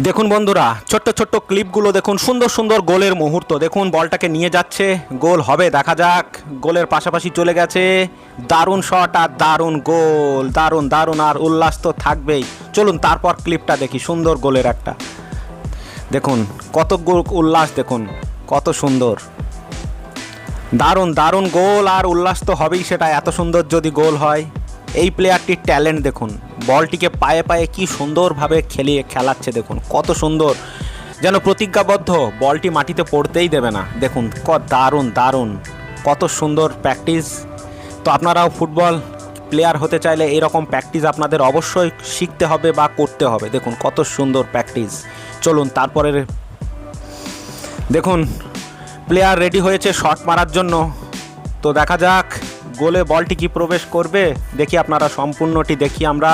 দেখুন বন্ধুরা, ছোট্ট ছোট্ট ক্লিপগুলো দেখুন, সুন্দর সুন্দর গোলের মুহূর্ত দেখুন। বলটাকে নিয়ে যাচ্ছে, গোল হবে দেখা যাক। গোলের পাশাপাশি চলে গেছে, দারুণ শট আর দারুণ গোল, দারুণ দারুণ, আর উল্লাস তো থাকবেই। চলুন তারপর ক্লিপটা দেখি, সুন্দর গোলের একটা দেখুন, কত উল্লাস দেখুন, কত সুন্দর, দারুণ দারুণ গোল। আর উল্লাস তো হবেই, সেটা এত সুন্দর যদি গোল হয়। এই প্লেয়ারটির ট্যালেন্ট দেখুন, বলটিকে পায়ে পায়ে কি সুন্দরভাবে খেলাচ্ছে দেখুন, কত সুন্দর, যেন প্রতিজ্ঞাবদ্ধ, বলটি মাটিতে পড়তেই দেবে না। দেখুন দারুণ দারুণ, কত সুন্দর প্র্যাকটিস। তো আপনারাও ফুটবল প্লেয়ার হতে চাইলে এরকম প্র্যাকটিস আপনাদের অবশ্যই শিখতে হবে বা করতে হবে। দেখুন কত সুন্দর প্র্যাকটিস। চলুন তারপরে দেখুন, প্লেয়ার রেডি হয়েছে শট মারার জন্য। তো দেখা যাক গোলে বলটি কি প্রবেশ করবে, দেখি আপনারা সম্পূর্ণটি দেখি আমরা।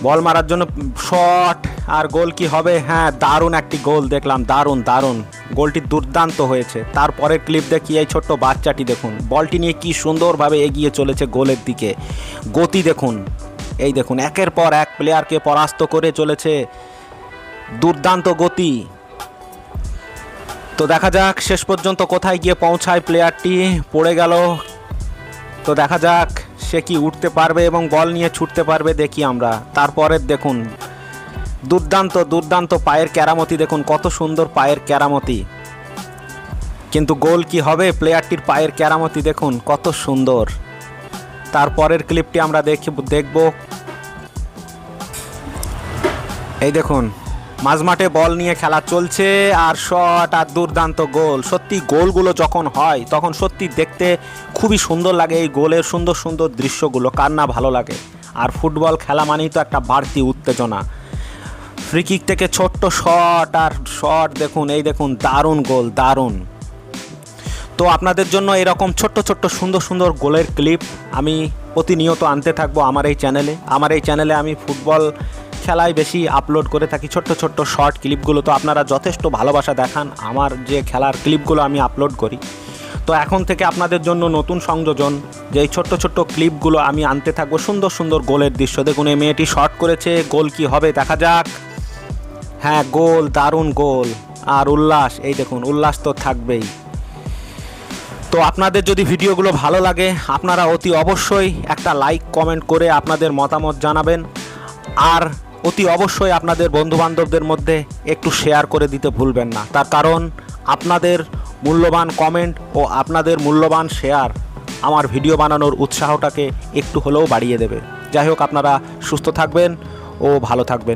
বল মারার জন্য শট, আর গোল কি হবে? হ্যাঁ, দারুণ একটি গোল দেখলাম, দারুণ দারুণ, গোলটি দুর্দান্ত হয়েছে। তারপরের ক্লিপ দেখি, এই ছোট্ট বাচ্চাটি দেখুন বলটি নিয়ে কি সুন্দরভাবে এগিয়ে চলেছে গোলের দিকে। গতি দেখুন, এই দেখুন একের পর এক প্লেয়ারকে পরাস্ত করে চলেছে, দুর্দান্ত গতি। তো দেখা যাক শেষ পর্যন্ত কোথায় গিয়ে পৌঁছায় প্লেয়ারটি। পড়ে গেল, তো দেখা যাক সে কি উঠতে পারবে এবং বল নিয়ে ছুটতে পারবে, দেখি আমরা। তারপরে দেখুন দুর্দান্ত দুর্দান্ত পায়ের কেরামতি দেখুন, কত সুন্দর পায়ের কেরামতি। কিন্তু গোল কি হবে? প্লেয়ারটির পায়ের কেরামতি দেখুন কত সুন্দর। তারপরের ক্লিপটি আমরা দেখব। এই দেখুন মাঝমাঠে বল নিয়ে খেলা চলছে, আর শট আর দুর্দান্ত গোল। সত্যি গোলগুলো যখন হয় তখন সত্যি দেখতে খুবই সুন্দর লাগে। এই গোলের সুন্দর সুন্দর দৃশ্যগুলো কার না ভালো লাগে। আর ফুটবল খেলা মানেই তো একটা বাড়তি উত্তেজনা। ফ্রি কিক থেকে ছোট্ট শট আর শট দেখুন, এই দেখুন দারুণ গোল, দারুণ। তো আপনাদের জন্য এরকম ছোট্ট ছোট্ট সুন্দর সুন্দর গোলের ক্লিপ আমি প্রতিনিয়ত আনতে থাকবো আমার এই চ্যানেলে। আমি ফুটবল খেলায় বেশি আপলোড করে থাকি, ছোট্ট ছোট্ট শর্ট ক্লিপগুলো। তো আপনারা যথেষ্ট ভালোবাসা দেখান আমার যে খেলার ক্লিপগুলো আমি আপলোড করি। তো এখন থেকে আপনাদের জন্য নতুন সংযোজন, যে এই ছোট্ট ছোট্ট ক্লিপগুলো আমি আনতে থাকবো, সুন্দর সুন্দর গোলের দৃশ্য। দেখুন এই মেয়েটি শট করেছে, গোল কি হবে দেখা যাক। হ্যাঁ গোল, দারুণ গোল, আর উল্লাস, এই দেখুন উল্লাস তো থাকবেই। তো আপনাদের যদি ভিডিওগুলো ভালো লাগে আপনারা অতি অবশ্যই একটা লাইক কমেন্ট করে আপনাদের মতামত জানাবেন। আর অতি অবশ্যই আপনাদের বন্ধুবান্ধবদের মধ্যে একটু শেয়ার করে দিতে ভুলবেন না। তার কারণ আপনাদের মূল্যবান কমেন্ট ও আপনাদের মূল্যবান শেয়ার আমার ভিডিও বানানোর উৎসাহটাকে একটু হলেও বাড়িয়ে দেবে। যাই হোক, আপনারা সুস্থ থাকবেন ও ভালো থাকবেন।